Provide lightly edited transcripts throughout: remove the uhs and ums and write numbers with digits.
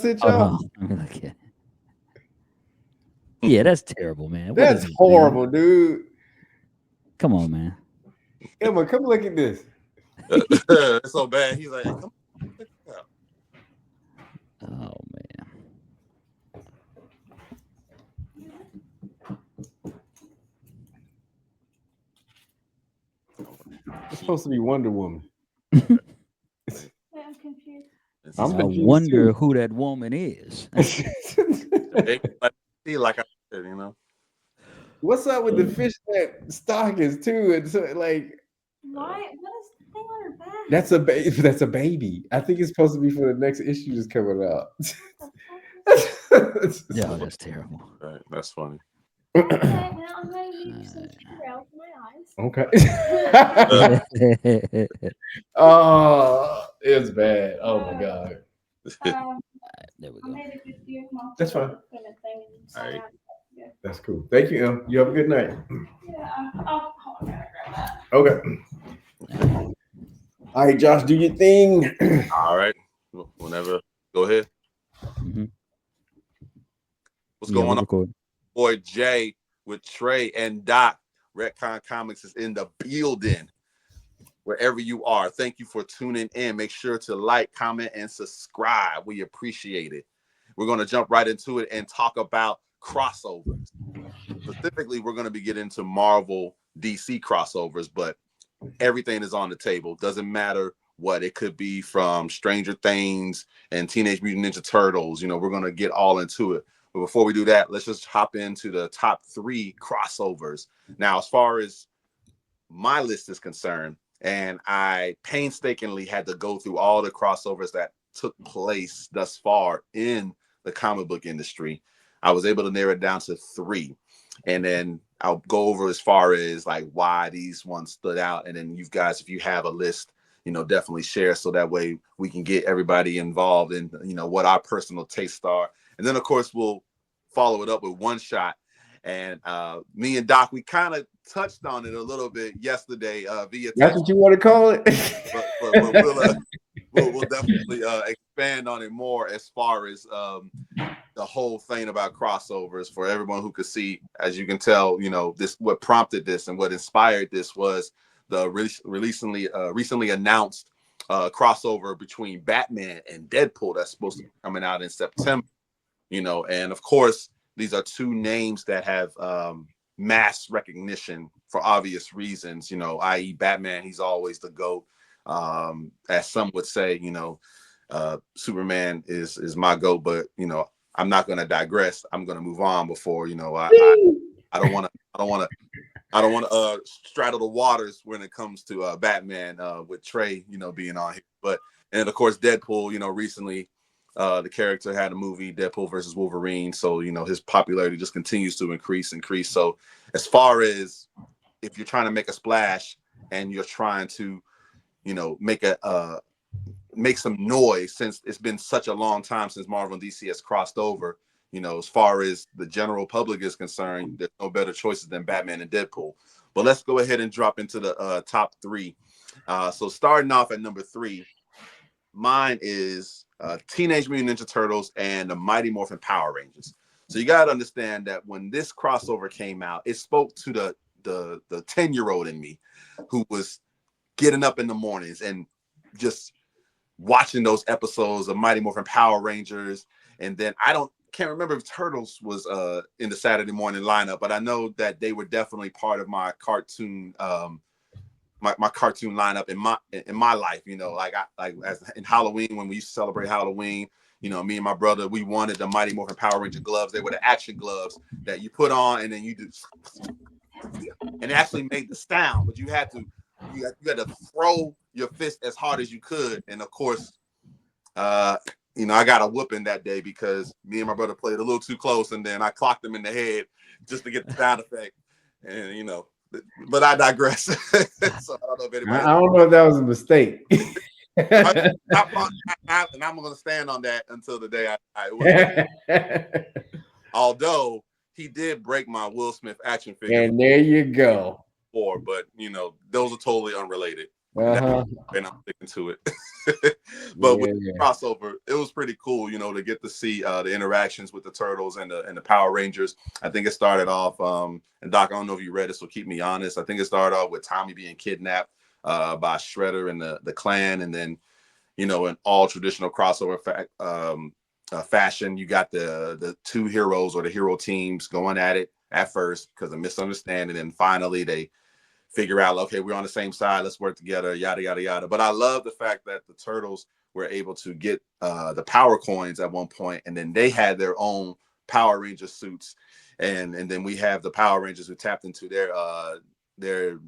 sent Hold y'all? on. Let me look at it. Yeah, that's terrible, man. What is That's it, man? horrible, dude. Come on, man. Emma, come look at this. It's so bad. He's like, come check it out. Oh man. It's supposed to be Wonder Woman. I'm confused. I'm I confused wonder too. who that woman is. See, like I said, What's up with the fishnet stockings too? And so, like, Why? What is the thing on her back? that's a baby. That's a baby. I think it's supposed to be for the next issue that's coming out. Yeah, that's terrible. Right, that's funny. Okay, now I'm gonna need some Purell for my eyes. Okay. Oh, it's bad. Oh my god. There we I go. made a good few. That's fine. All right. Yeah. That's cool. Thank you, Em. You have a good night. Yeah. Oh, I gotta grab that. Okay. All right, Josh, do your thing. All right. Whenever, go ahead. Mhm. What's Yeah, going we're on? recording. Boy Jay with Trey and Doc. Retcon Comics is in the building. Wherever you are, thank you for tuning in. Make sure to like, comment, and subscribe. We appreciate it. We're going to jump right into it and talk about crossovers. Specifically, we're going to be getting into Marvel DC crossovers, but everything is on the table. Doesn't matter what. It could be from Stranger Things and Teenage Mutant Ninja Turtles. We're going to get all into it. But before we do that, let's just hop into the top 3 crossovers. Now, as far as my list is concerned, and I painstakingly had to go through all the crossovers that took place thus far in the comic book industry, I was able to narrow it down to 3. And then I'll go over as far as like why these ones stood out. And then you guys, if you have a list, definitely share so that way we can get everybody involved in, what our personal tastes are. And then, of course, we'll follow it up with one shot. And me and Doc, we kind of touched on it a little bit yesterday via text. That's what you want to call it? But we'll definitely expand on it more as far as the whole thing about crossovers for everyone who could see. As you can tell, this, what prompted this and what inspired this was the recently announced crossover between Batman and Deadpool that's supposed to be coming out in September. And of course, these are 2 names that have mass recognition for obvious reasons, i.e. Batman, he's always the GOAT. As some would say, Superman is my GOAT, but I'm not going to digress. I'm going to move on before, I don't want to straddle the waters when it comes to Batman with Trey, being on here. But, and of course, Deadpool, recently the character had a movie, Deadpool versus Wolverine. So, his popularity just continues to increase. So as far as if you're trying to make a splash and you're trying to, make some noise, since it's been such a long time since Marvel and DC has crossed over, as far as the general public is concerned, there's no better choices than Batman and Deadpool. But let's go ahead and drop into the top 3. So starting off at number 3, mine is Teenage Mutant Ninja Turtles and the Mighty Morphin Power Rangers. So you got to understand that when this crossover came out, it spoke to the 10-year-old in me who was getting up in the mornings and just watching those episodes of Mighty Morphin Power Rangers. And then can't remember if Turtles was in the Saturday morning lineup, but I know that they were definitely part of my cartoon my cartoon lineup in my life. Like as in Halloween, when we used to celebrate Halloween, me and my brother, we wanted the Mighty Morphin Power Ranger gloves. They were the action gloves that you put on and then you do, and it actually made the sound, but you had to throw your fist as hard as you could. And of course, I got a whooping that day because me and my brother played a little too close, and then I clocked him in the head just to get the sound effect. And but I digress. So I don't know if anybody. I don't know if that was a mistake. And I'm going to stand on that until the day I although he did break my Will Smith action figure. And there you go. But those are totally unrelated. And I'm sticking to it. But with Yeah. crossover, it was pretty cool, to get to see the interactions with the Turtles and the Power Rangers. I think it started off, and Doc, I don't know if you read it, so keep me honest. I think it started off with Tommy being kidnapped by Shredder and the clan, and then in all traditional crossover fashion, you got the two heroes or the hero teams going at it at first because of misunderstanding, and finally they figure out, okay, we're on the same side, let's work together, yada yada yada. But I love the fact that the Turtles were able to get the power coins at one point, and then they had their own Power Ranger suits, and then we have the Power Rangers who tapped into their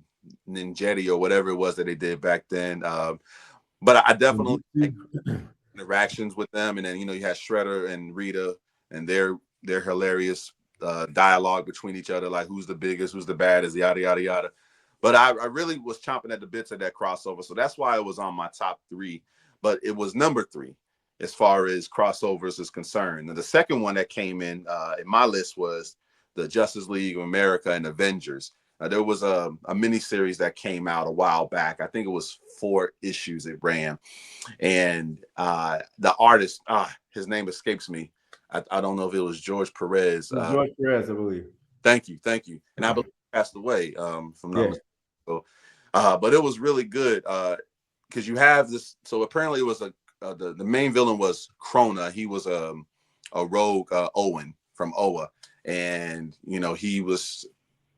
ninjetti or whatever it was that they did back then. But I definitely like interactions with them, and then you had Shredder and Rita and their hilarious dialogue between each other, like who's the biggest, who's the baddest, yada yada yada. But I really was chomping at the bits of that crossover, so that's why it was on my top 3. But it was number 3 as far as crossovers is concerned. And the second one that came in my list was the Justice League of America and Avengers. There was a mini series that came out a while back. I think it was 4 issues it ran, and the artist, his name escapes me. I don't know if it was George Perez. George Perez, I believe. Thank you, and I believe he passed away from numbers. So, but it was really good because you have this. So apparently, it was the main villain was Krona. He was a rogue Owen from Oa, and he was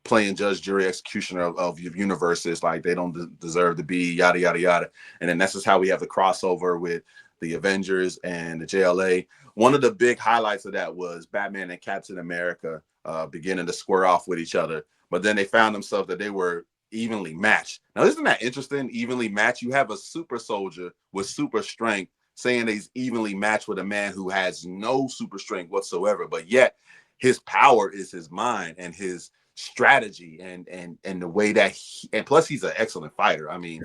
playing judge, jury, executioner of universes, like they don't deserve to be, yada yada yada. And then this is how we have the crossover with the Avengers and the JLA. One of the big highlights of that was Batman and Captain America beginning to square off with each other, but then they found themselves that they were evenly matched. Now, isn't that interesting? Evenly matched. You have a super soldier with super strength saying that he's evenly matched with a man who has no super strength whatsoever, but yet his power is his mind and his strategy and the way that and plus he's an excellent fighter. I mean,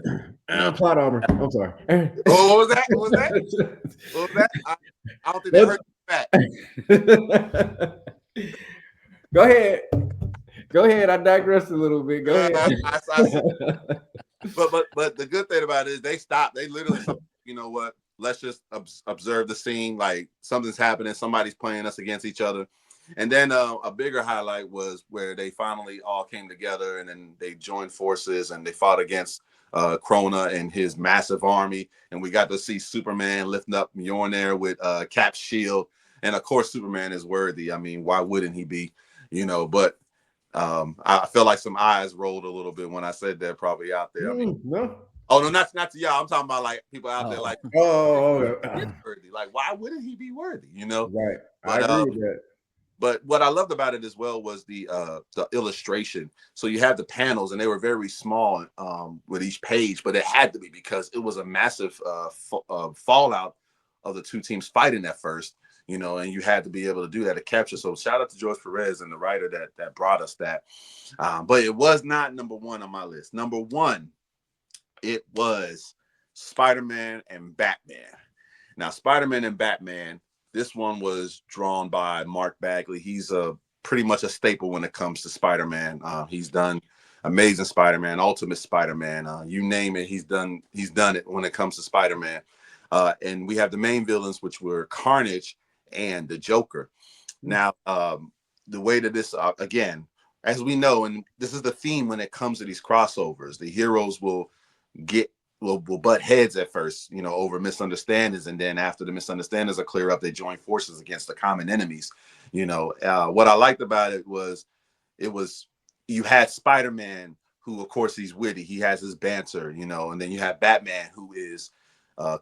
plot armor. I'm sorry. Oh, what was that? What was that? I don't think that hurt that. Go ahead. I digressed a little bit. Go ahead. But the good thing about it is they stopped. They literally stopped, you know what? Let's just observe the scene. Like something's happening. Somebody's playing us against each other. And then a bigger highlight was where they finally all came together and then they joined forces and they fought against Krona and his massive army. And we got to see Superman lifting up Mjolnir with Cap's shield. And of course, Superman is worthy. I mean, why wouldn't he be? But I feel like some eyes rolled a little bit when I said that, probably out there. I mean, no. Oh no, not to y'all. I'm talking about like people out there like, worthy. Like, why wouldn't he be worthy? Right. But, I agree with that. But what I loved about it as well was the illustration. So you have the panels, and they were very small with each page, but it had to be because it was a massive fallout of the two teams fighting at first. And you had to be able to do that to capture. So shout out to George Perez and the writer that brought us that. But it was not number 1 on my list. Number 1, it was Spider-Man and Batman. Now, Spider-Man and Batman, this one was drawn by Mark Bagley. He's pretty much a staple when it comes to Spider-Man. He's done Amazing Spider-Man, Ultimate Spider-Man, you name it. He's done it when it comes to Spider-Man. And we have the main villains, which were Carnage and the Joker. Now, the way that this, again, as we know, and this is the theme when it comes to these crossovers, the heroes will butt heads at first, over misunderstandings, and then after the misunderstandings are clear up, they join forces against the common enemies. What I liked about it was you had Spider-Man, who of course he's witty, he has his banter, and then you have Batman, who is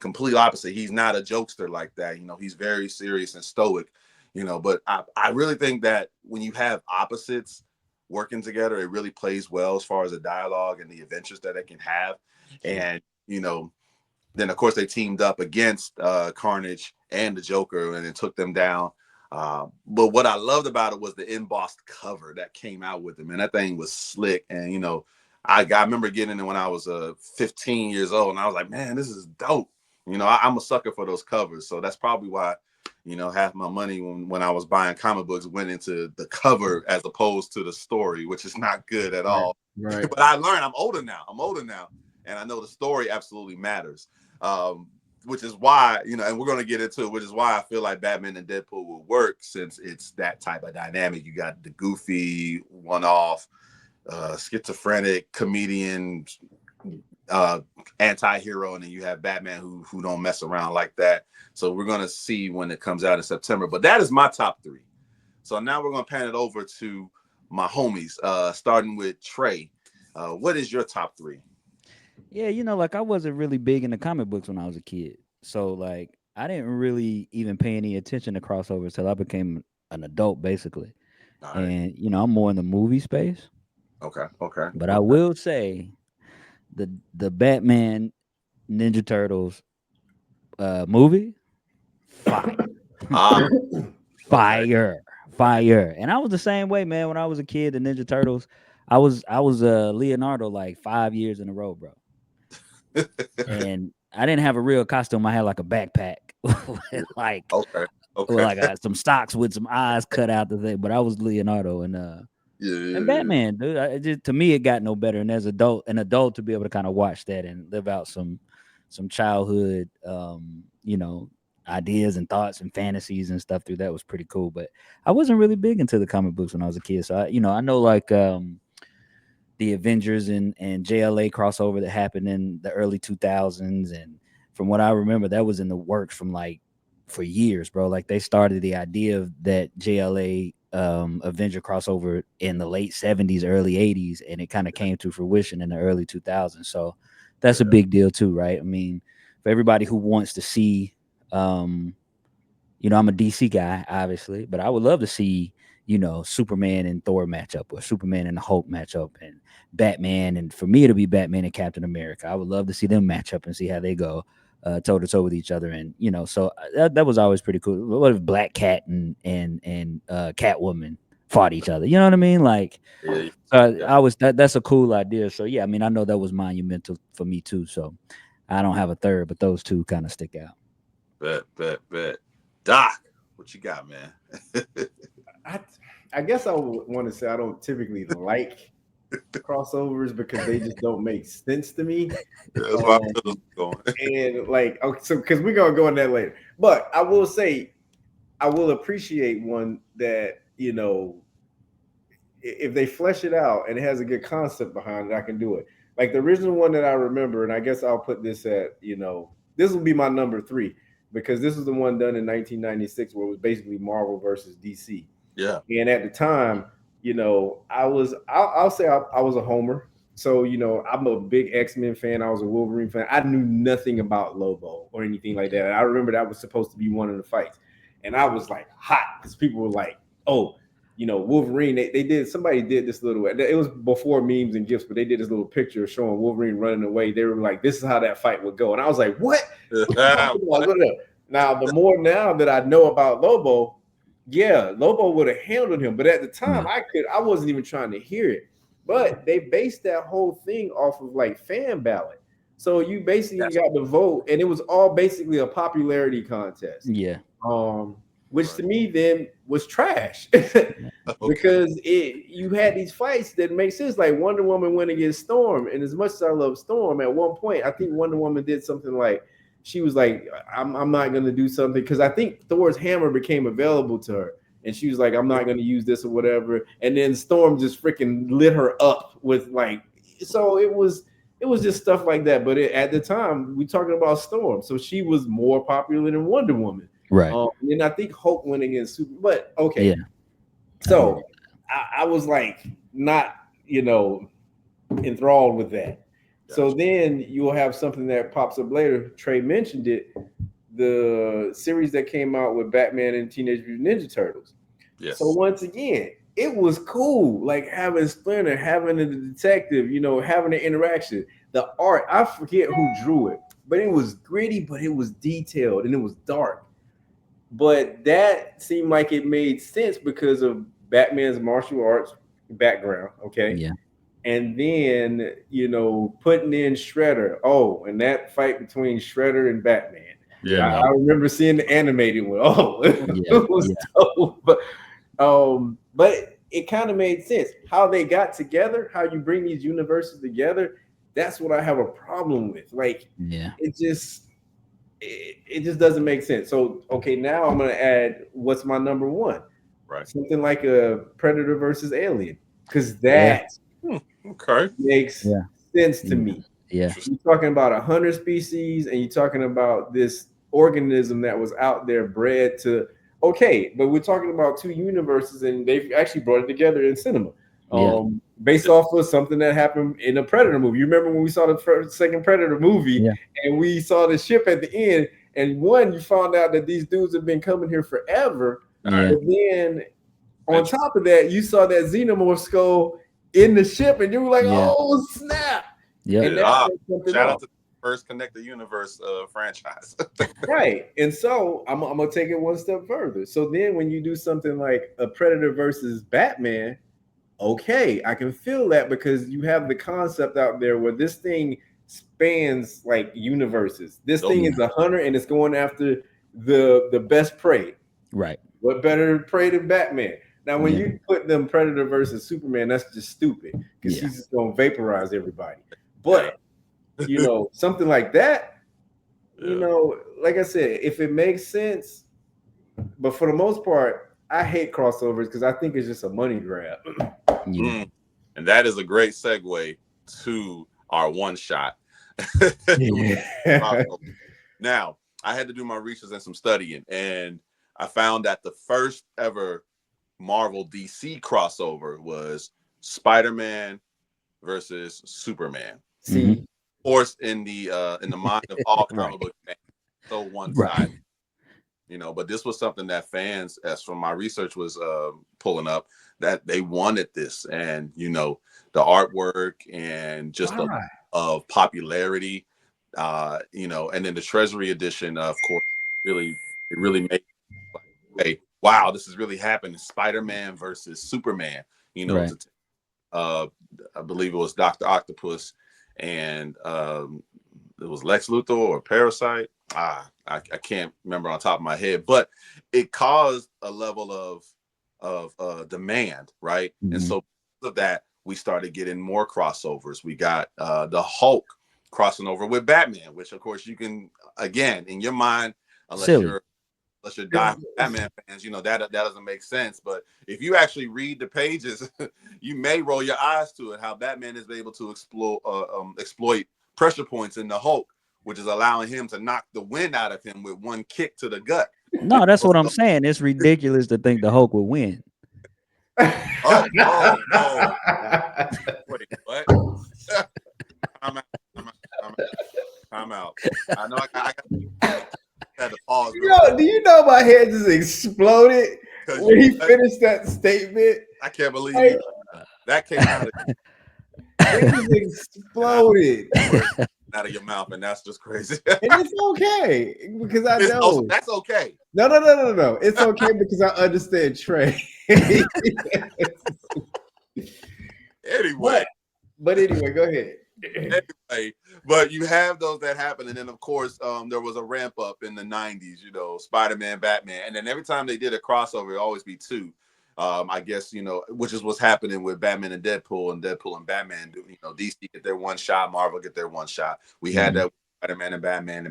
complete opposite. He's not a jokester like that. He's very serious and stoic. But I really think that when you have opposites working together, it really plays well as far as the dialogue and the adventures that it can have. And then of course they teamed up against Carnage and the Joker and then took them down. But what I loved about it was the embossed cover that came out with them, and that thing was slick. And I remember getting it when I was 15 years old, and I was like, man, this is dope. I'm a sucker for those covers, so that's probably why half my money when I was buying comic books went into the cover as opposed to the story, which is not good at all. Right. But I learned. I'm older now, and I know the story absolutely matters. Which is why, you know, and we're going to get into it, which is why I feel like Batman and Deadpool will work, since it's that type of dynamic. You got the goofy, one-off, schizophrenic comedian, anti-hero, and then you have Batman who don't mess around like that. So we're going to see when it comes out in September. But that is my top 3. So now we're going to pan it over to my homies, starting with Trey. What is your top 3? Yeah, you know, like I wasn't really big into comic books when I was a kid. So like I didn't really even pay any attention to crossovers till I became an adult, basically. All right. And you know, I'm more in the movie space. Okay. But I will say the Batman Ninja Turtles movie, fire. Fire. And I was the same way, man. When I was a kid, the Ninja Turtles, I was Leonardo like 5 years in a row, bro. And I didn't have a real costume. I had like a backpack, like some socks with some eyes cut out the thing. But I was Leonardo, and and Batman, dude. To me, it got no better. And as an adult to be able to kind of watch that and live out some childhood, you know, ideas and thoughts and fantasies and stuff through that was pretty cool. But I wasn't really big into the comic books when I was a kid. So I know like the Avengers and JLA crossover that happened in the early 2000s. And from what I remember, that was in the works from like for years, bro. Like they started the idea of that JLA Avenger crossover in the late 70s, early 80s, and it kind of came to fruition in the early 2000s. So that's a big deal too, right? I mean, for everybody who wants to see, you know, I'm a DC guy, obviously, but I would love to see, you know, Superman and Thor matchup, or Superman and the Hulk matchup, and Batman, and for me it'll be Batman and Captain America. I would love to see them match up and see how they go toe to toe with each other. And you know, so that was always pretty cool. What if Black Cat and Catwoman fought each other? You know what I mean? Like, that's a cool idea. So yeah, I mean, I know that was monumental for me too. So I don't have a third, but those two kind of stick out. Bet. Doc, what you got, man? I guess I would want to say I don't typically like crossovers because they just don't make sense to me. That's why I'm going. And like, okay, so because we're gonna go on that later. But I will say, I will appreciate one that, you know, if they flesh it out and it has a good concept behind it, I can do it. Like the original one that I remember, and I guess I'll put this at, you know, this will be my number 3 because this was the one done in 1996 where it was basically Marvel versus DC. Yeah. And at the time, you know, I'll say I was a homer. So, you know, I'm a big X-Men fan. I was a Wolverine fan. I knew nothing about Lobo or anything like that. And I remember that was supposed to be one of the fights. And I was like hot because people were like, oh, you know, Wolverine, somebody did this little, it was before memes and GIFs, but they did this little picture showing Wolverine running away. They were like, this is how that fight would go. And I was like, what? Now, the more now that I know about Lobo, yeah, Lobo would have handled him. But at the time, I wasn't even trying to hear it. But they based that whole thing off of like fan ballot. So you basically got to vote, and it was all basically a popularity contest. Yeah. Which to me then was trash because you had these fights that make sense. Like Wonder Woman went against Storm, and as much as I love Storm, at one point I think Wonder Woman did something like she was like, "I'm not going to do something," because I think Thor's hammer became available to her, and she was like, "I'm not going to use this or whatever." And then Storm just freaking lit her up with like, so it was just stuff like that. But at the time, we talking about Storm, so she was more popular than Wonder Woman. Right. And I think Hulk went against Super, but okay. Yeah. So I was like not, you know, enthralled with that. Gotcha. So then you'll have something that pops up later. Trey mentioned it, the series that came out with Batman and Teenage Mutant Ninja Turtles. Yes. So once again, it was cool, like having Splinter, having the detective, you know, having the interaction. The art, I forget who drew it, but it was gritty, but it was detailed and it was dark. But that seemed like it made sense because of Batman's martial arts background, okay? Yeah. And then, you know, putting in Shredder. Oh, and that fight between Shredder and Batman. Yeah. I remember seeing the animated one. Oh, it was dope. But it kind of made sense. How they got together, how you bring these universes together, That's what I have a problem with. Like, Yeah. it just doesn't make sense. So okay, now I'm gonna add what's my number one. Right. Something like a Predator versus Alien, because Yeah. that Okay. makes Yeah. sense to me. Yeah. You're talking about 100 species, and you're talking about this organism that was out there bred to. Okay, but we're talking about two universes, and they've actually brought it together in cinema. Yeah. Based off of something that happened in a Predator movie. You remember when we saw the second Predator movie, Yeah. and we saw the ship at the end, and one, you found out that these dudes have been coming here forever. Yeah. But then on top of that, you saw that xenomorph skull in the ship, and you were like, Yeah. "Oh snap!" Yeah. And that set something Shout off. out to the first Connected Universe franchise. Right. And so I'm gonna take it one step further. So then when you do something like a Predator versus Batman, okay, I can feel that because you have the concept out there where this thing spans like universes. This thing is a hunter and it's going after the best prey. Right. What better prey than Batman? Now, when you put them Predator versus Superman, that's just stupid because he's just gonna vaporize everybody. But you know, something like that, you know, like I said, if it makes sense, but for the most part, I hate crossovers because I think it's just a money grab. And that is a great segue to our one shot. Now, I had to do my research and some studying, and I found that the first ever Marvel DC crossover was Spider-Man versus Superman. See, of course, in the mind of all comic book fans, so one side. You know, but this was something that fans, as from my research was pulling up, that they wanted this, and you know, the artwork and just of popularity, you know, and then the Treasury edition, of course, it really made like, hey, wow, this is really happening. Spider-Man versus Superman. You know, I believe it was Dr. Octopus and it was Lex Luthor or Parasite. I can't remember on top of my head, but it caused a level of demand, right? And so because of that, we started getting more crossovers. We got the Hulk crossing over with Batman, which of course you can, again, in your mind, unless you're die Batman fans, you know, that doesn't make sense. But if you actually read the pages, you may roll your eyes to it, how Batman is able to exploit pressure points in the Hulk, which is allowing him to knock the wind out of him with one kick to the gut. No, that's what I'm saying. It's ridiculous to think the Hulk would win. No. Wait, what? I'm out. I know I had to pause. Do you know my head just exploded when he finished that statement? I can't believe that came out of it just exploded out of your mouth, and that's just crazy. And it's okay because I know that's okay. No. It's okay because I understand Trey. Anyway, but anyway, go ahead. Anyway, but you have those that happen, and then of course there was a ramp up in the 90s, you know, Spider-Man, Batman, and then every time they did a crossover, it always be two. I guess, you know, which is what's happening with Batman and Deadpool and Batman. You know, DC get their one shot, Marvel get their one shot. We had that with Spider-Man and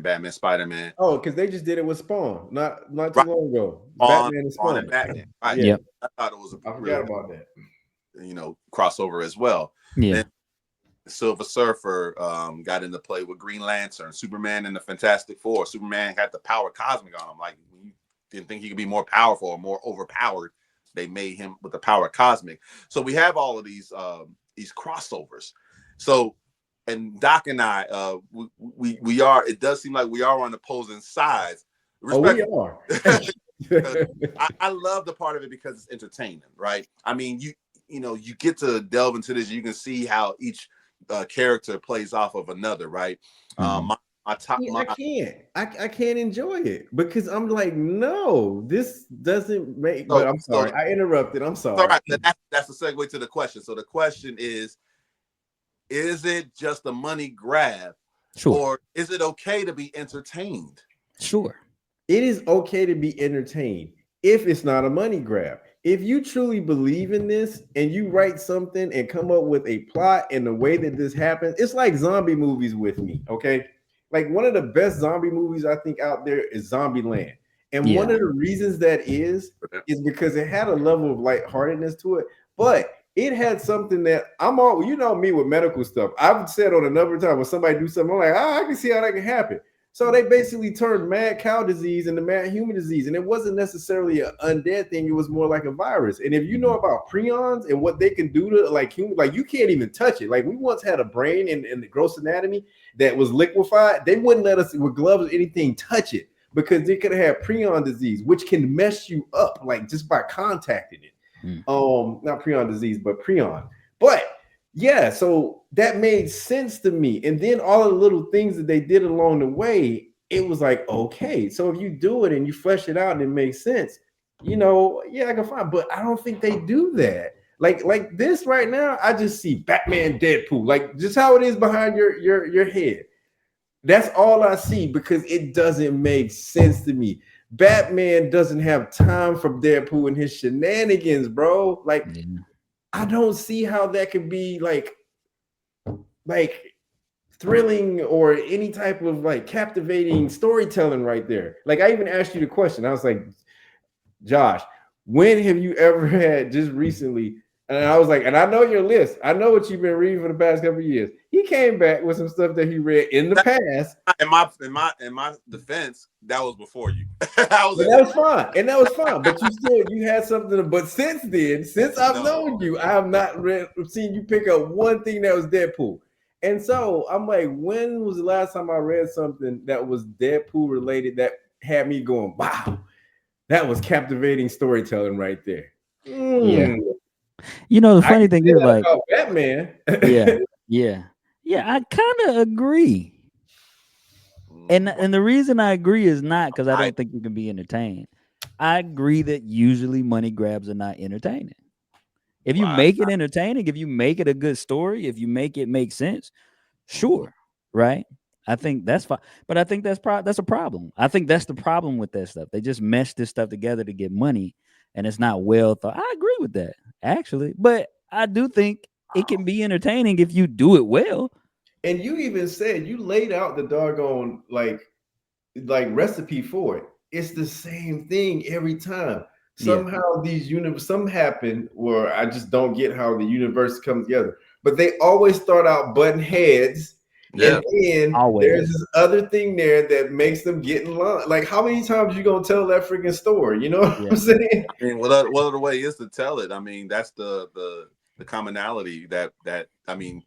Batman, Spider-Man. Oh, because they just did it with Spawn, not too long ago. Batman and Spawn. Batman. Right. Yeah. I thought it was I forgot about that. You know, crossover as well. Yeah. Then Silver Surfer got into play with Green Lantern, Superman, and the Fantastic Four. Superman had the power cosmic on him. Like, you didn't think he could be more powerful or more overpowered. They made him with the power cosmic. So we have all of these crossovers. So, and Doc and I, we are. It does seem like we are on opposing sides. We are. I love the part of it because it's entertaining, right? I mean, you know, you get to delve into this. You can see how each character plays off of another, right? I can't enjoy it because I'm like, no, this doesn't make. But I'm sorry, I interrupted. I'm sorry. All right, that's the segue to the question. So the question is it just a money grab, or is it okay to be entertained? Sure, it is okay to be entertained if it's not a money grab. if you truly believe in this and you write something and come up with a plot and the way that this happens, it's like zombie movies with me. Okay. Like one of the best zombie movies I think out there is Zombieland. And one of the reasons that is because it had a level of lightheartedness to it, but it had something that I'm all, you know me with medical stuff. I've said on a number of times when somebody do something, I'm like, I can see how that can happen. So they basically turned mad cow disease into mad human disease. And it wasn't necessarily an undead thing. It was more like a virus. And if you know about prions and what they can do to like human, like you can't even touch it. Like we once had a brain in the gross anatomy that was liquefied. They wouldn't let us with gloves or anything touch it because they could have prion disease, which can mess you up like just by contacting it. Not prion disease, but prion. But yeah, so that made sense to me. And then all of the little things that they did along the way, it was like, okay, so if you do it and you flesh it out and it makes sense, you know, yeah, I can find. But I don't think they do that. Like this right now, I just see Batman, Deadpool, like just how it is behind your head. That's all I see because it doesn't make sense to me. Batman doesn't have time for Deadpool and his shenanigans, bro. Like, I don't see how that could be like thrilling or any type of like captivating storytelling right there. Like, I even asked you the question. I was like, Josh, when have you ever had just recently? And I was like, and I know your list. I know what you've been reading for the past couple of years. He came back with some stuff that he read in the past. In my defense, that was before you. that was fine, and that was fine. But you had something. But since then, since I've known you, I have not seen you pick up one thing that was Deadpool. And so I'm like, when was the last time I read something that was Deadpool related that had me going, wow, that was captivating storytelling right there. Yeah. You know, the funny thing is, like, Batman. yeah. I kind of agree, and the reason I agree is not because I don't think you can be entertained. I agree that usually money grabs are not entertaining. If you make it entertaining, if you make it a good story, if you make it make sense, sure, right? I think that's fine, but I think that's a problem. I think that's the problem with that stuff. They just mesh this stuff together to get money, and it's not well thought. I agree with that, actually, but I do think it can be entertaining if you do it well. And you even said you laid out the doggone like recipe for it. It's the same thing every time. Somehow these some happen where I just don't get how the universe comes together. But they always start out button heads. Yeah. And then there's this other thing there that makes them get in line. Like, how many times you gonna tell that freaking story? You know what I'm saying? I mean, what other way is to tell it? I mean, that's the commonality that I mean.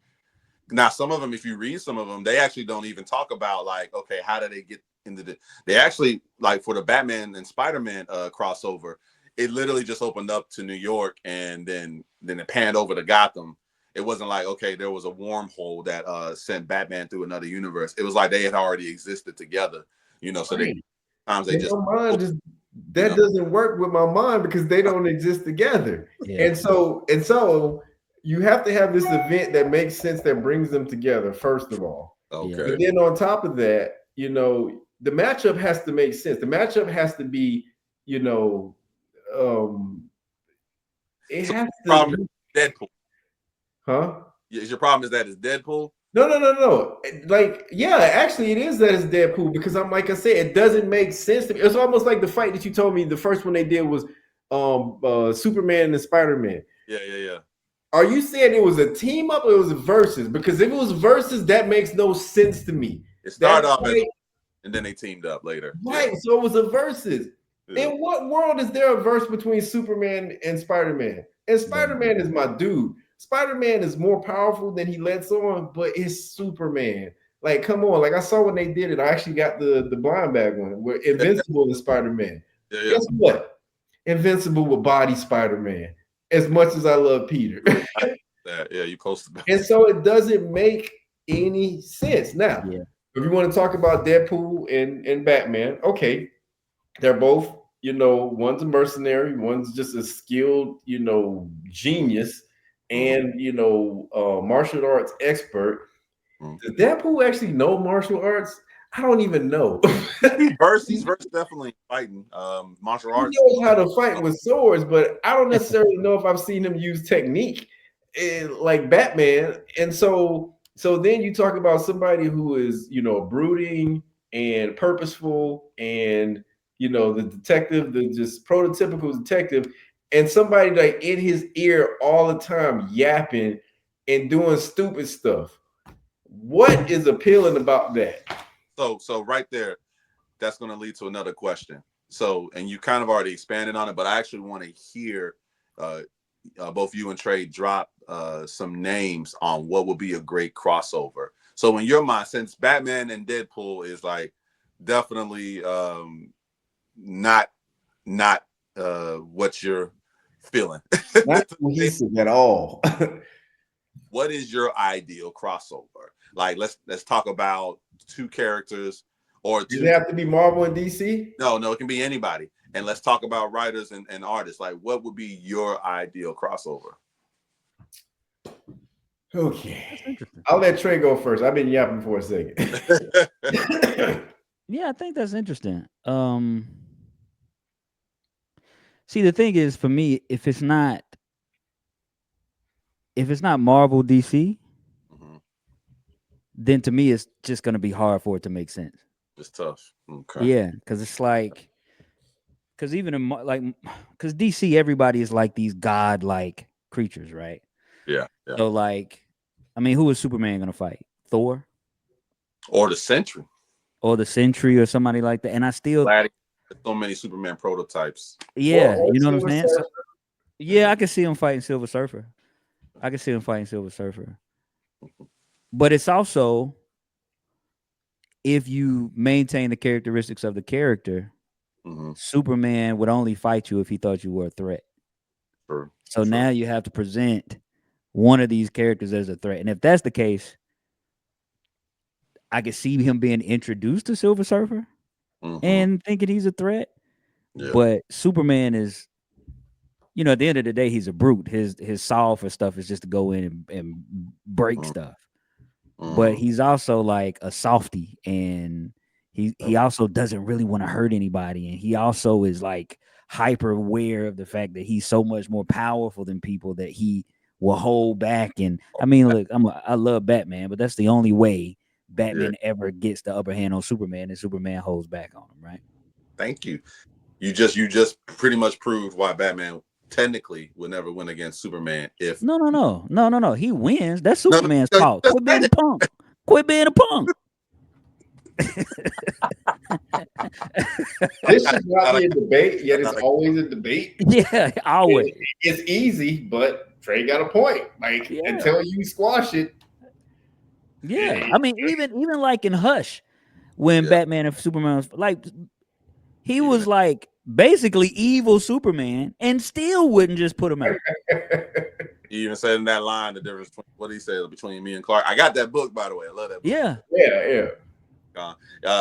Now, some of them, if you read some of them, they actually don't even talk about like, okay, how did they get into the? They actually, like for the Batman and Spider-Man crossover, it literally just opened up to New York and then it panned over to Gotham. It wasn't like, okay, there was a wormhole that sent Batman through another universe. It was like they had already existed together, you know. So they that doesn't work with my mind because they don't exist together. And so you have to have this event that makes sense, that brings them together, first of all. Okay. But then on top of that, you know, the matchup has to make sense. The matchup has to be, you know, it has to be Deadpool. Huh? Is your problem is that it's Deadpool? No. Like, yeah, actually it is that it's Deadpool because I'm like I said, it doesn't make sense to me. It's almost like the fight that you told me the first one they did was Superman and Spider-Man. Yeah. Are you saying it was a team up or it was a versus? Because if it was versus, that makes no sense to me. It started off and then they teamed up later. Right. Yeah. So it was a versus. Yeah. In what world is there a verse between Superman and Spider-Man? And Spider-Man is my dude. Spider-Man is more powerful than he lets on, but it's Superman. Like, come on. Like, I saw when they did it. I actually got the blind bag one where Invincible is Spider-Man. Yeah. Guess what? Invincible will body Spider-Man. As much as I love Peter. You posted that. And so it doesn't make any sense. Now, if you want to talk about Deadpool and Batman, okay, they're both, you know, one's a mercenary, one's just a skilled, you know, genius and, you know, martial arts expert. Does Deadpool actually know martial arts? I don't even know. He's versed definitely fighting martial He arts. knows how to fight with swords, but I don't necessarily know if I've seen him use technique like Batman. And so then you talk about somebody who is, brooding and purposeful and, the detective, the just prototypical detective, and somebody like in his ear all the time yapping and doing stupid stuff. What is appealing about that? So right there, that's going to lead to another question. So, and you kind of already expanded on it, but I actually want to hear both you and Trey drop some names on what would be a great crossover. So in your mind, since Batman and Deadpool is like definitely not what you're feeling. Not cohesive at all. What is your ideal crossover? Like, let's talk about two characters or two. Does it have to be Marvel and DC? No, it can be anybody. And let's talk about writers and artists. Like, what would be your ideal crossover? Okay. I'll let Trey go first. I've been yapping for a second. Yeah, I think that's interesting. See, the thing is, for me, if it's not Marvel DC, then to me it's just gonna be hard for it to make sense. It's tough. Okay. Yeah, because it's like, because even in because DC, everybody is like these god-like creatures, right? Yeah. So like, I mean, who is Superman gonna fight? Thor, or the Sentry, or somebody like that. And I still, so many Superman prototypes. Yeah, you know what I'm saying? So, yeah, I can see him fighting Silver Surfer. But it's also, if you maintain the characteristics of the character, Superman would only fight you if he thought you were a threat. True. So now you have to present one of these characters as a threat. And if that's the case, I could see him being introduced to Silver Surfer and thinking he's a threat. Yeah. But Superman is, at the end of the day, he's a brute. His solve for stuff is just to go in and break stuff. But he's also like a softy, and he also doesn't really want to hurt anybody, and he also is like hyper aware of the fact that he's so much more powerful than people that he will hold back. And I mean, look, I love Batman, but that's the only way Batman ever gets the upper hand on Superman, and Superman holds back on him, right? Thank you. You just pretty much proved why Batman technically would never win against Superman. If no, he wins. That's Superman's fault. Quit being a punk. Quit being a punk. This should not be a debate, yet it's always a debate. Yeah, always. It's easy, but Trey got a point. Like, until you squash it. Yeah, I mean, even like in Hush, when Batman and Superman was like, he was like basically evil Superman, and still wouldn't just put him out. He even said in that line the difference between what he said between me and Clark. I got that book, by the way. I love that book. Yeah. I'm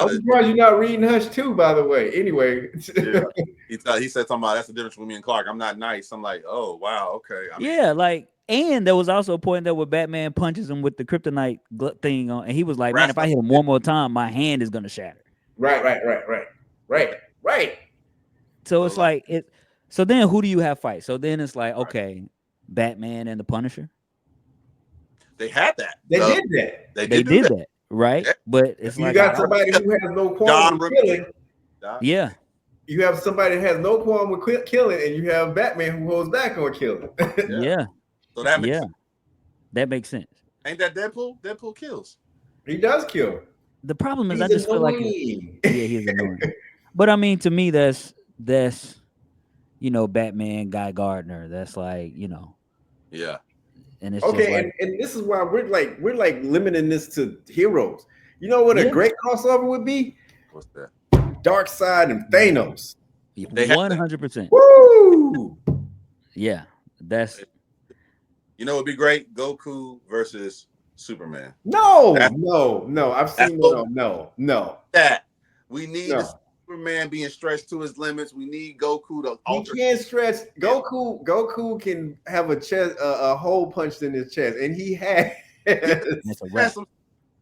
surprised you're not reading Hush too, by the way. Anyway, he said something about that's the difference between me and Clark. I'm not nice. I'm like, oh wow, okay. Like, and there was also a point there where Batman punches him with the kryptonite thing on, and he was like, "Man, if I hit him one more time, my hand is gonna shatter." Right. So it's like it. So then, who do you have fight? So then it's like, okay, Batman and the Punisher. They had that. They did that. They did that. Right, but it's you like got somebody who has no qualm with killing. Yeah, you have somebody that has no qualm with killing, and you have Batman who holds back on killing. Yeah. So that makes sense. Ain't that Deadpool? Deadpool kills. He does kill. The problem is, I just feel like he's annoying. But I mean, to me, that's Batman, Guy Gardner. That's like Yeah. And it's and this is why we're like limiting this to heroes. You know what a great crossover would be? What's that? Darkseid and Thanos. 100%. Woo! Yeah, that's. It'd be great. Goku versus Superman. No. I've seen no. That we need Superman being stretched to his limits. We need Goku to alter. He can't stretch. Goku can have a hole punched in his chest, and he has some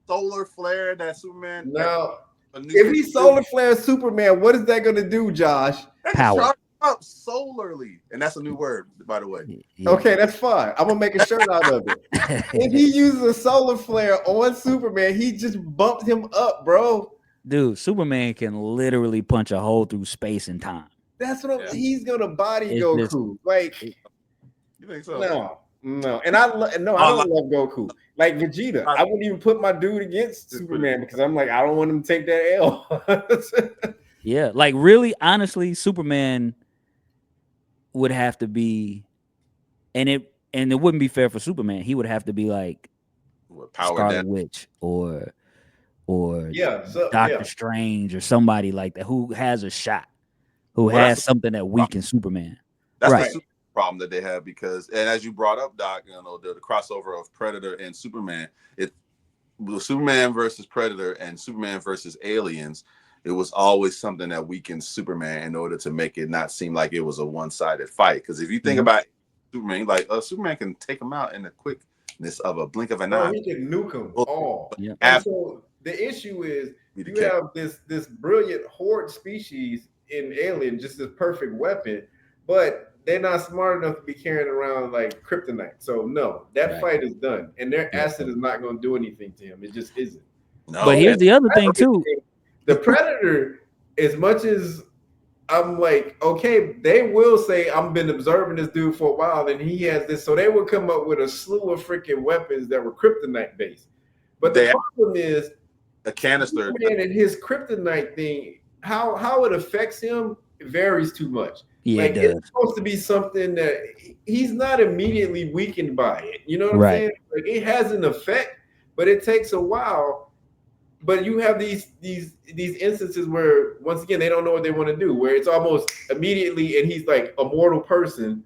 solar flare that Superman. No, If he solar flare Superman, what is that going to do, Josh? Power. Up solarly, and that's a new word, by the way. Yeah. Okay, that's fine. I'm gonna make a shirt out of it. If he uses a solar flare on Superman, he just bumped him up, bro. Dude, Superman can literally punch a hole through space and time. That's what he's gonna body Goku. You think so? No. And I don't love Goku. Like Vegeta, I wouldn't even put my dude against Superman because I'm like, I don't want him to take that L. Yeah, like really, honestly, Superman would have to be, and it wouldn't be fair for Superman. He would have to be like Scarlet Witch or Doctor Strange or somebody like that who has a shot, who has something that weakens Superman. That's the super problem that they have because, and as you brought up, Doc, the crossover of Predator and Superman, Superman versus Predator and Superman versus aliens. It was always something that weakened Superman in order to make it not seem like it was a one-sided fight. Because if you think about Superman, like Superman can take him out in the quickness of a blink of an eye. He can nuke them all. Yeah. And so the issue is you have this brilliant horde species in Alien, just this perfect weapon, but they're not smart enough to be carrying around like kryptonite. So no, that fight is done, and their acid is not going to do anything to him. It just isn't. No. But here's the other thing too. The Predator, as much as I'm like, okay, they will say I've been observing this dude for a while, and he has this. So they would come up with a slew of freaking weapons that were kryptonite based. But the problem is a canister and his kryptonite thing. How it affects him varies too much. Yeah, like it's supposed to be something that he's not immediately weakened by it. You know what I'm saying? Like it has an effect, but it takes a while. But you have these instances where once again they don't know what they want to do, where it's almost immediately and he's like a mortal person,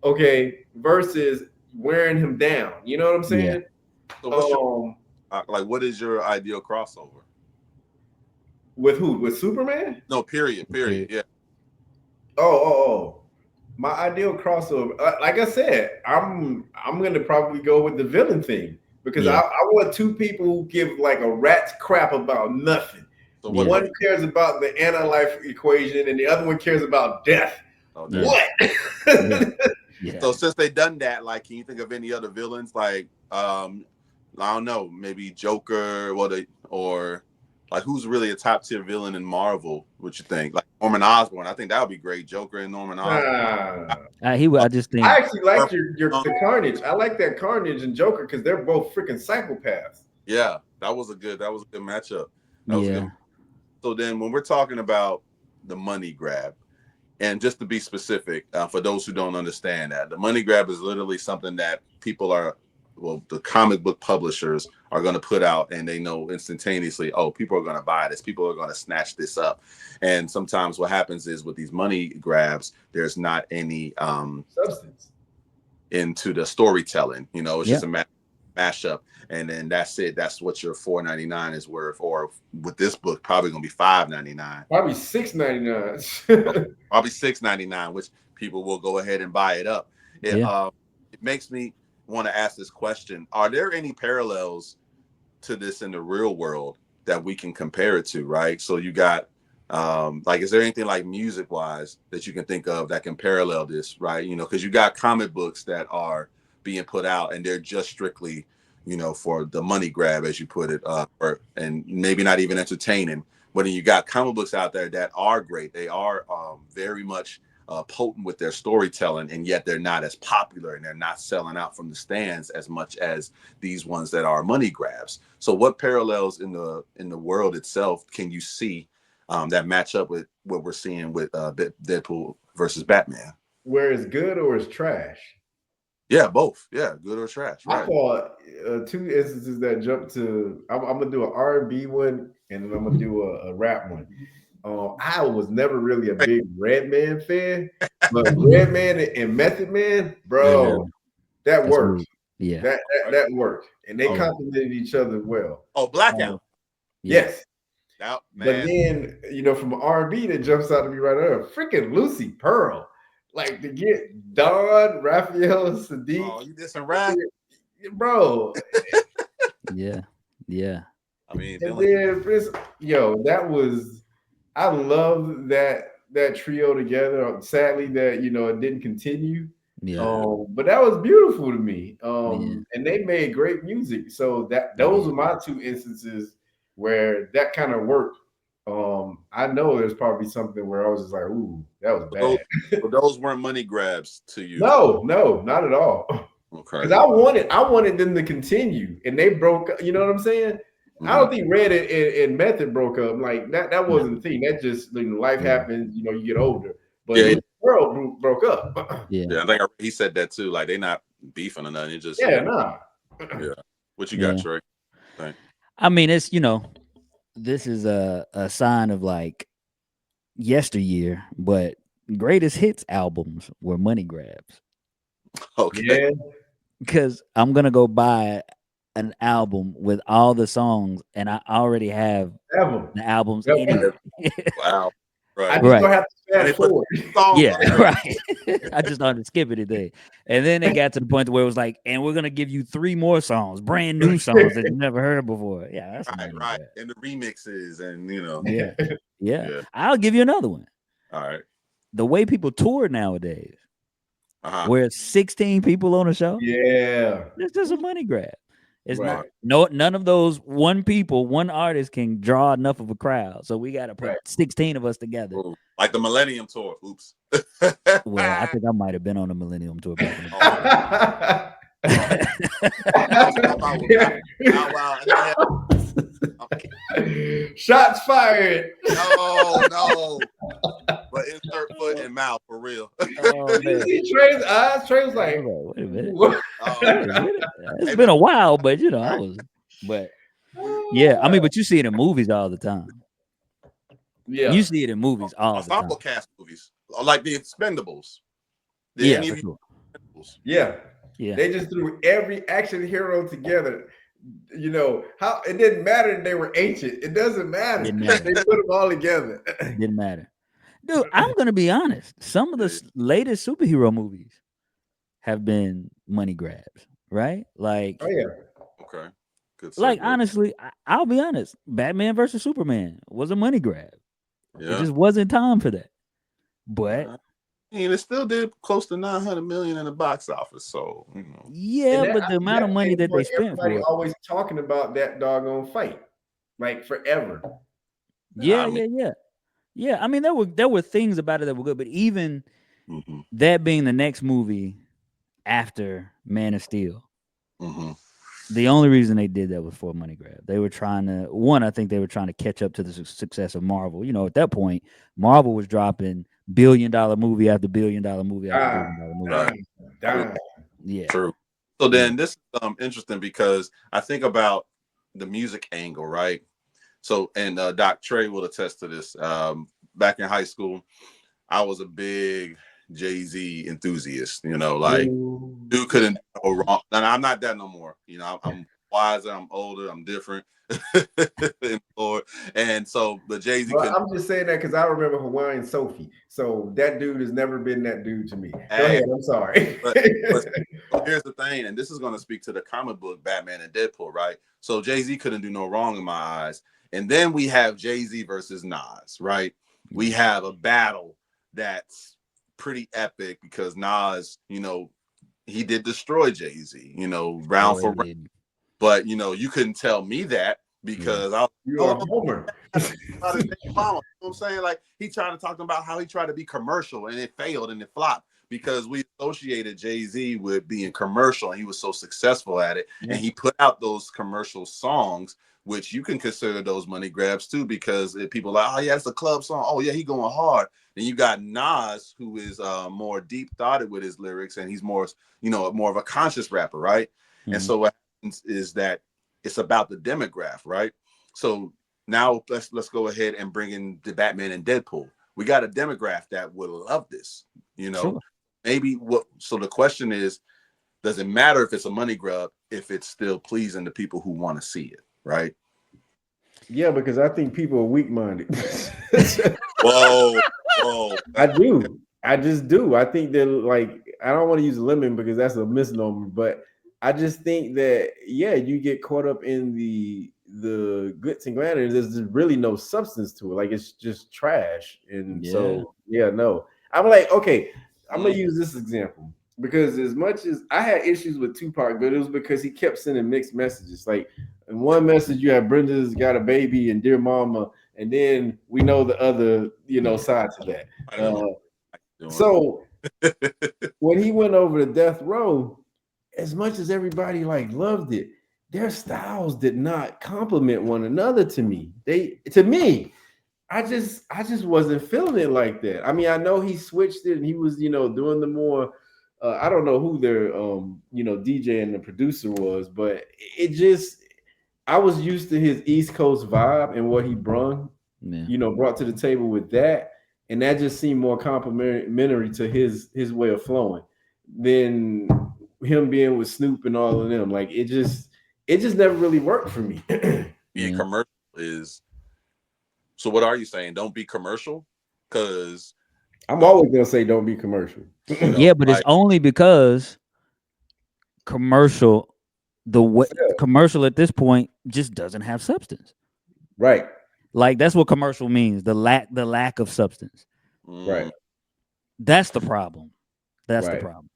okay, versus wearing him down. You know what I'm saying? Yeah. So what is your ideal crossover? With who? With Superman? No, period. Yeah. Oh. My ideal crossover, like I said, I'm gonna probably go with the villain thing. Because I want two people who give like a rat's crap about nothing. So one cares about the anti-life equation and the other one cares about death. What? So since they done that, like, can you think of any other villains? Like, I don't know, maybe Joker, or like who's really a top tier villain in Marvel? What you think? Like Norman Osborn, I think that would be great. Joker and Norman Osborn. I just think I actually like the Carnage. I like that Carnage and Joker because they're both freaking psychopaths. Yeah, that was a good matchup. So then when we're talking about the money grab, and just to be specific, for those who don't understand that, the money grab is literally something that the comic book publishers are going to put out, and they know instantaneously, people are going to buy this, people are going to snatch this up. And sometimes what happens is with these money grabs, there's not any substance into the storytelling. It's just a mashup, and then that's it. That's what your $4.99 is worth, or with this book, probably going to be $5.99, probably $6.99, probably $6.99, which people will go ahead and buy it up. It makes me want to ask this question: are there any parallels to this in the real world that we can compare it to? Right. So you got is there anything like music wise that you can think of that can parallel this? Right. Because you got comic books that are being put out and they're just strictly, for the money grab, as you put it, and maybe not even entertaining. But then you got comic books out there that are great. They are very much potent with their storytelling, and yet they're not as popular and they're not selling out from the stands as much as these ones that are money grabs. So what parallels in the world itself can you see that match up with what we're seeing with Deadpool versus Batman? Where it's good or it's trash? Yeah, both. Yeah, good or trash. Right. I thought two instances that jump to. I'm gonna do an R&B one, and then I'm gonna do a rap one. I was never really a big Redman fan, but Redman and Method Man, bro, that worked. Yeah, that worked, and they complemented each other well. Blackout. Yes. Man. But then from R&B that jumps out to me right there, freaking Lucy Pearl, like to get Don, Raphael, Sadiq. Oh, you did some rap, bro. Yeah. I mean, And then that was, I love that trio together. Sadly, that it didn't continue. Yeah. But that was beautiful to me. Yeah. And they made great music. So those are my two instances where that kind of worked. I know there's probably something where I was just like, ooh, that was bad. Those weren't money grabs to you. No, not at all. Okay. Because I wanted them to continue, and they broke up. You know what I'm saying? Mm-hmm. I don't think Red and Method broke up. Like that wasn't the thing. That just life happens. You get older. But the world broke up. Yeah, I think he said that too. Like, they not beefing or nothing. It just nah. Yeah. What you got, Trey? Thanks. I mean, it's this is a sign of like yesteryear, but greatest hits albums were money grabs. Okay. Yeah. Because I'm gonna go buy an album with all the songs, and I already have the albums anyway. Wow. Right. I just don't have to fast forward. Yeah, right. I just started skipping it. And then it got to the point where it was like, and we're gonna give you 3 more songs, brand new songs that you never heard before. Yeah, that's right. And the remixes, and yeah. I'll give you another one. All right. The way people tour nowadays, where it's 16 people on a show. Yeah, it's just a money grab. It's none of those one artist can draw enough of a crowd. So we got to put 16 of us together. Ooh, like the Millennium Tour. Oops. Well, I think I might have been on the Millennium Tour back in Shots fired. No. But insert foot and mouth for real. You see Trey's eyes? Trey was like, wait a minute. It's been a while, but I was. But yeah, I mean, but you see it in movies all the time. Yeah, you see it in movies all the time. Ensemble cast movies, like the Expendables. Yeah. They just threw every action hero together. How it didn't matter that they were ancient. It doesn't matter. They put them all together. Didn't matter. Dude, I'm gonna be honest. Some of the latest superhero movies have been money grabs, right? Like, oh yeah, okay, good. Like, honestly, I'll be honest. Batman versus Superman was a money grab. Yeah. It just wasn't time for that. But I mean, it still did close to $900 million in the box office. So yeah, but the amount of money that they spent for it. Always talking about that doggone fight, like forever. Yeah. I mean, there were things about it that were good, but even that being the next movie after Man of Steel, the only reason they did that was for a money grab. They were trying to I think they were trying to catch up to the success of Marvel. At that point, Marvel was dropping $1 billion movie after $1 billion movie after $1 billion movie. Yeah, true. So then this is interesting because I think about the music angle, right? So, and Doc Trey will attest to this. Back in high school, I was a big Jay-Z enthusiast. Dude couldn't go wrong. And I'm not that no more. I'm wiser, I'm older, I'm different. And so, but Jay-Z. Well, I'm just saying that because I remember Hawaiian Sophie. So that dude has never been that dude to me. Go ahead. I'm sorry. But here's the thing, and this is going to speak to the comic book Batman and Deadpool, right? So Jay-Z couldn't do no wrong in my eyes. And then we have Jay-Z versus Nas, right? We have a battle that's pretty epic because Nas, he did destroy Jay-Z, round for round. But you couldn't tell me that because you're a homer. You know what I'm saying? Like, he tried to talk about how he tried to be commercial and it failed and it flopped because we associated Jay-Z with being commercial and he was so successful at it. And he put out those commercial songs, which you can consider those money grabs too, because people are like, oh yeah, it's a club song. Oh yeah, he going hard. Then you got Nas, who is more deep thoughted with his lyrics, and he's more, more of a conscious rapper, right? And so what happens is that it's about the demographic, right? So now let's go ahead and bring in the Batman and Deadpool. We got a demographic that would love this, Sure. Maybe so the question is, does it matter if it's a money grab if it's still pleasing the people who want to see it, right? Yeah, because I think people are weak-minded. Whoa. I do. I just do. I think they're like, I don't want to use lemon because that's a misnomer, but I just think that, you get caught up in the glitz and glamour, there's really no substance to it. Like it's just trash. And so no. I'm like, okay, I'm gonna use this example because as much as I had issues with Tupac, but it was because he kept sending mixed messages. Like in one message, you have Brenda's got a baby and dear mama, and then we know the other, side to that. So when he went over to Death Row, as much as everybody like loved it, their styles did not complement one another to me. I just wasn't feeling it like that. I mean, I know he switched it and he was, doing the more I don't know who their DJ and the producer was, but it just I was used to his East Coast vibe and what he brought to the table with that. And that just seemed more complimentary to his way of flowing than him being with Snoop and all of them. Like it just never really worked for me. Being commercial is. So what are you saying? Don't be commercial? Because I'm always gonna say don't be commercial. Yeah, but it's only because commercial at this point just doesn't have substance. Right. Like that's what commercial means. The lack of substance. Right. That's the problem. That's the problem.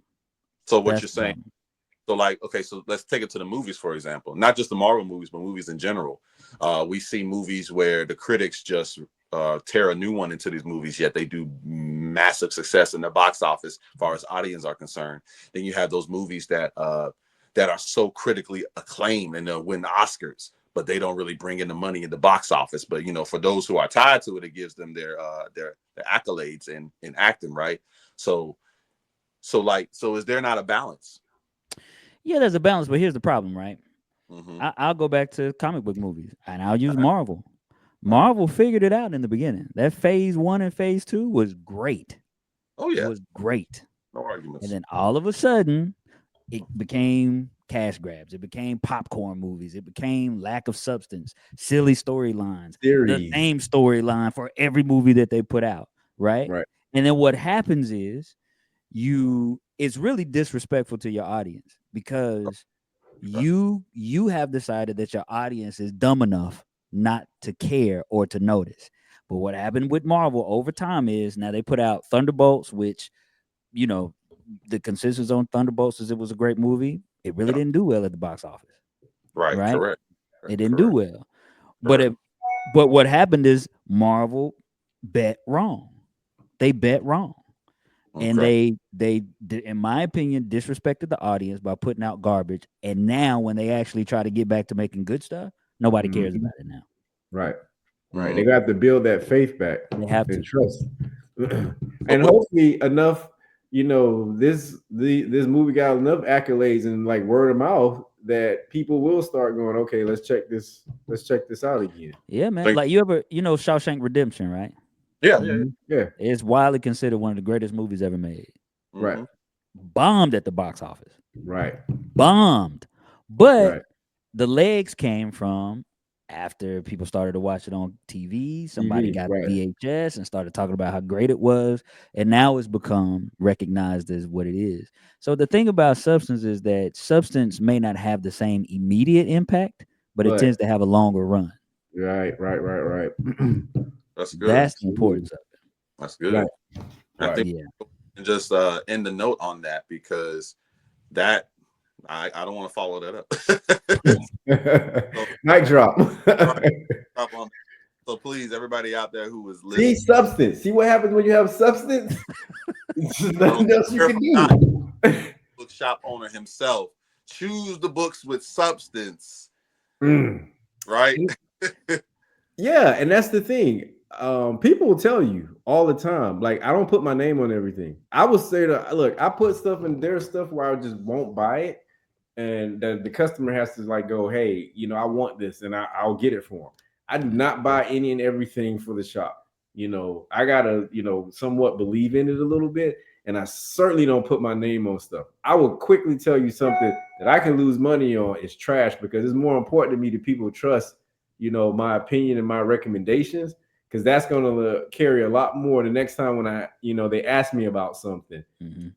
So what you're saying. So like, okay, so let's take it to the movies, for example. Not just the Marvel movies, but movies in general. We see movies where the critics just tear a new one into these movies, yet they do massive success in the box office as far as audience are concerned. Then you have those movies that are so critically acclaimed and they'll win the Oscars, but they don't really bring in the money in the box office. But for those who are tied to it, it gives them their accolades in acting, right? So is there not a balance? Yeah, there's a balance, but here's the problem, right? I'll go back to comic book movies, and I'll use Marvel. Marvel figured it out in the beginning. That phase 1 and phase 2 was great. Oh, yeah. It was great. No arguments. And then all of a sudden, it became cash grabs. It became popcorn movies. It became lack of substance, silly storylines, the same storyline for every movie that they put out, right? Right. And then what happens is it's really disrespectful to your audience because you have decided that your audience is dumb enough not to care or to notice. But what happened with Marvel over time is now they put out Thunderbolts, which the consensus on Thunderbolts is it was a great movie. It really didn't do well at the box office. Right? Correct. It didn't do well. But what happened is Marvel bet wrong. They bet wrong. Okay. And they, in my opinion, disrespected the audience by putting out garbage. And now when they actually try to get back to making good stuff, nobody cares about it now. Right. Right. They got to build that faith back. They have to trust. And hopefully enough, this movie got enough accolades and like word of mouth that people will start going, okay, let's check this out again. Yeah, man. Like you ever, Shawshank Redemption, right? Yeah. It's widely considered one of the greatest movies ever made. Right. Bombed at the box office. Right. Bombed. But the legs came from after people started to watch it on TV. Somebody got VHS and started talking about how great it was. And now it's become recognized as what it is. So the thing about substance is that substance may not have the same immediate impact, but it tends to have a longer run. Right. That's good. That's the importance of it. That's good. Right. I think and just end the note on that because that I don't want to follow that up. Mic drop. So please, everybody out there who is listening, see substance. See what happens when you have substance. Nothing else you can do. Bookshop owner himself. Choose the books with substance. Right? Yeah, and that's the thing. People will tell you all the time, like, I don't put my name on everything. I will say that, look, I put stuff in there's stuff where I just won't buy it. And the customer has to like go, hey, I want this and I'll get it for them. I do not buy any and everything for the shop. I gotta, somewhat believe in it a little bit. And I certainly don't put my name on stuff. I will quickly tell you something that I can lose money on is trash because it's more important to me that people trust, my opinion and my recommendations, because that's going to carry a lot more the next time when they ask me about something.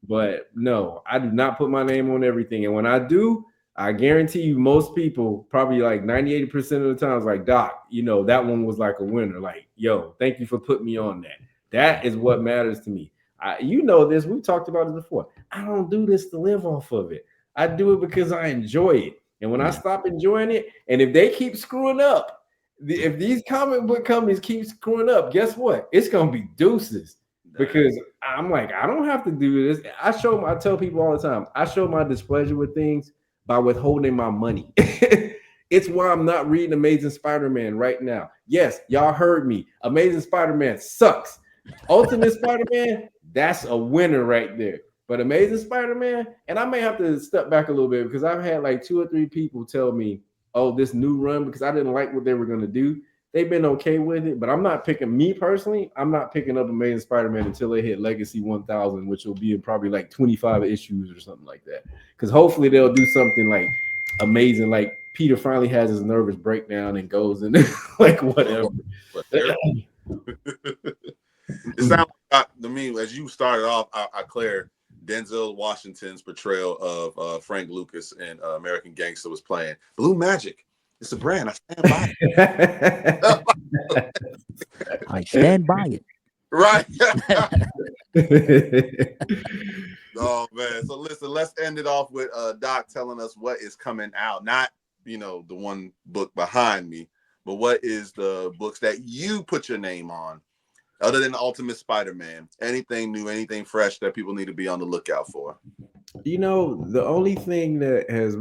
But no, I do not put my name on everything. And when I do, I guarantee you, most people, probably like 98% of the times, like, Doc, you know, that one was like a winner. Like, yo, thank you for putting me on that. That is what matters to me. You know this. We've talked about it before. I don't do this to live off of it. I do it because I enjoy it. And when I stop enjoying it, and if they keep screwing up, if these comic book companies keep screwing up, guess what? It's gonna be deuces. Because I'm like, I don't have to do this. I tell people all the time, I show my displeasure with things by withholding my money. It's why I'm not reading Amazing Spider-Man right now. Yes, y'all heard me. Amazing Spider-Man sucks. Ultimate Spider-Man, that's a winner right there. But Amazing Spider-Man, and I may have to step back a little bit because I've had like 2 or 3 people tell me, oh, this new run, because I didn't like what they were going to do. They've been okay with it, but I'm not picking, me personally, I'm not picking up Amazing Spider-Man until they hit Legacy 1000, which will be in probably like 25 issues or something like that. Because hopefully they'll do something like amazing, like Peter finally has his nervous breakdown and goes and like whatever. It sounds like to me, as you started off, I clear Denzel Washington's portrayal of Frank Lucas in American Gangster was playing Blue Magic. It's a brand. I stand by it. I stand by it. Right. Oh man. So listen, let's end it off with Doc telling us what is coming out. Not, you know, the one book behind me, but what is the books that you put your name on, other than Ultimate Spider-Man? Anything new, anything fresh that people need to be on the lookout for? You know, the only thing that has,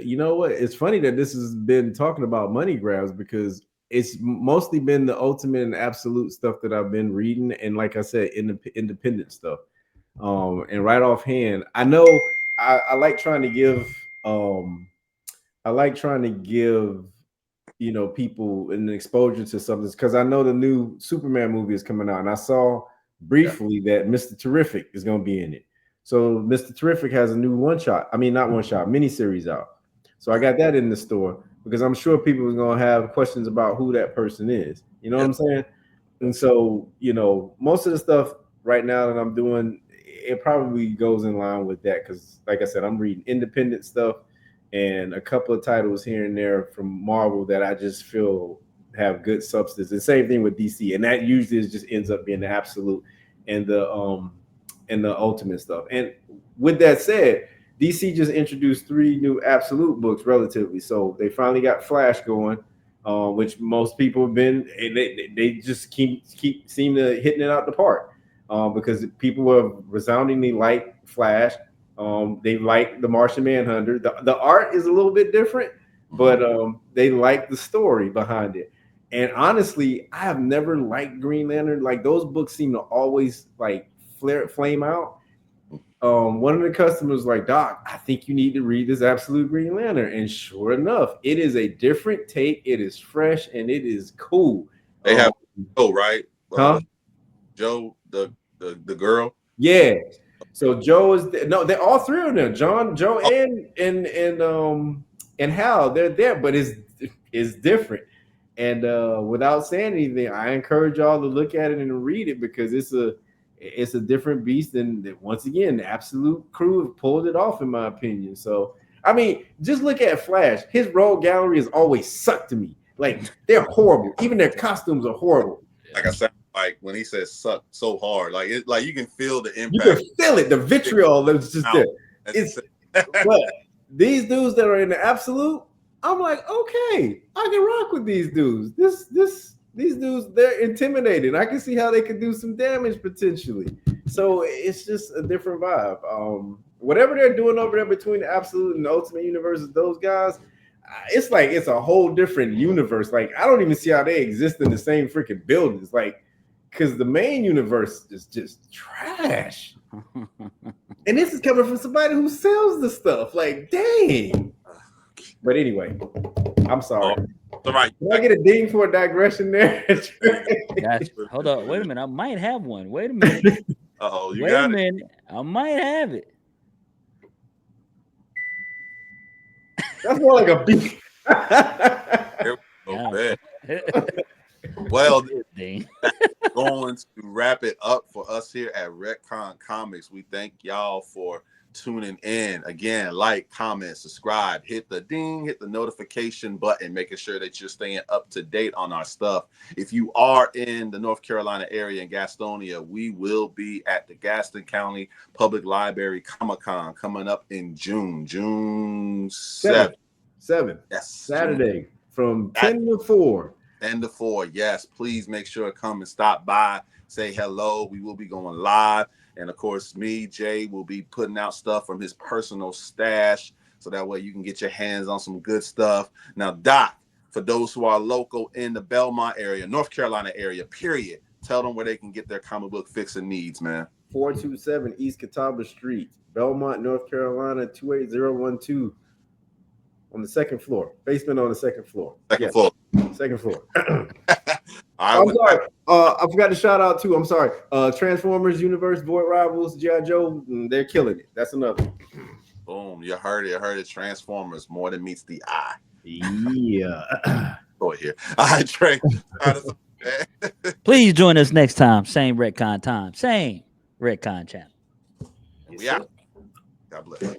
you know what? It's funny that this has been talking about money grabs because it's mostly been the ultimate and absolute stuff that I've been reading. And like I said, independent stuff. And right offhand, I know I like trying to give, you know, people an exposure to something because I know the new Superman movie is coming out, and I saw briefly that Mr. Terrific is going to be in it. So Mr. Terrific has a new miniseries out. So I got that in the store because I'm sure people are going to have questions about who that person is. You know what I'm saying? And so, you know, most of the stuff right now that I'm doing, it probably goes in line with that because, like I said, I'm reading independent stuff and a couple of titles here and there from Marvel that I just feel have good substance. And same thing with DC, and that usually just ends up being the absolute and the ultimate stuff. And with that said, DC just introduced 3 new absolute books relatively. So they finally got Flash going, which most people have been. They just keep seem to hitting it out the park because people were resoundingly like Flash. They like the Martian Manhunter. The art is a little bit different, but they like the story behind it. And honestly, I have never liked Green Lantern. Like those books seem to always like flame out. One of the customers was like, Doc, I think you need to read this Absolute Green Lantern. And sure enough, it is a different take. It is fresh and it is cool. They have right? Huh? Joe, the girl. Yeah. So Joe is they're all 3 of them. Joe, and Hal, they're there, but it's different. And without saying anything, I encourage y'all to look at it and read it because it's a different beast. And once again, the Absolute crew have pulled it off, in my opinion. So I mean, just look at Flash. His rogue gallery has always sucked to me. Like they're horrible. Even their costumes are horrible. Like I said, like when he says "suck" so hard, like it, like you can feel the impact. You can feel it. The vitriol that's just there. But these dudes that are in the Absolute, I'm like, okay, I can rock with these dudes. These dudes, they're intimidating. I can see how they could do some damage potentially. So it's just a different vibe. Whatever they're doing over there between the Absolute and the Ultimate Universes, those guys, it's like it's a whole different universe. Like I don't even see how they exist in the same freaking buildings. Like, because the main universe is just trash. And this is coming from somebody who sells the stuff. Like, dang. But anyway, I'm sorry. All right. Can I get a ding for a digression there? Gotcha. Hold on. Wait a minute. I might have one. Wait a minute. Uh-oh. Wait a minute. I might have it. That's more like a beat. Well, going to wrap it up for us here at Retcon Comics. We thank y'all for tuning in. Again, like, comment, subscribe, hit the ding, hit the notification button, making sure that you're staying up to date on our stuff. If you are in the North Carolina area in Gastonia, we will be at the Gaston County Public Library Comic-Con coming up in June 7th. 7th. Yes. Saturday from 10 to 4. 10 to 4. Yes, please make sure to come and stop by, say hello. We will be going live. And of course, me, Jay, will be putting out stuff from his personal stash. So that way you can get your hands on some good stuff. Now, Doc, for those who are local in the Belmont area, North Carolina area, period, tell them where they can get their comic book fixing needs, man. 427 East Catawba Street, Belmont, North Carolina, 28012. On the second floor, basement on the second floor. Second floor. All right, I'm sorry. I forgot to shout out too. I'm sorry. Transformers Universe, Void Rivals, G.I. Joe, they're killing it. That's another. Boom. You heard it. Transformers, more than meets the eye. Yeah. Go here. All right, Trey. Please join us next time. Same Redcon time. Same Redcon channel. We out. God bless.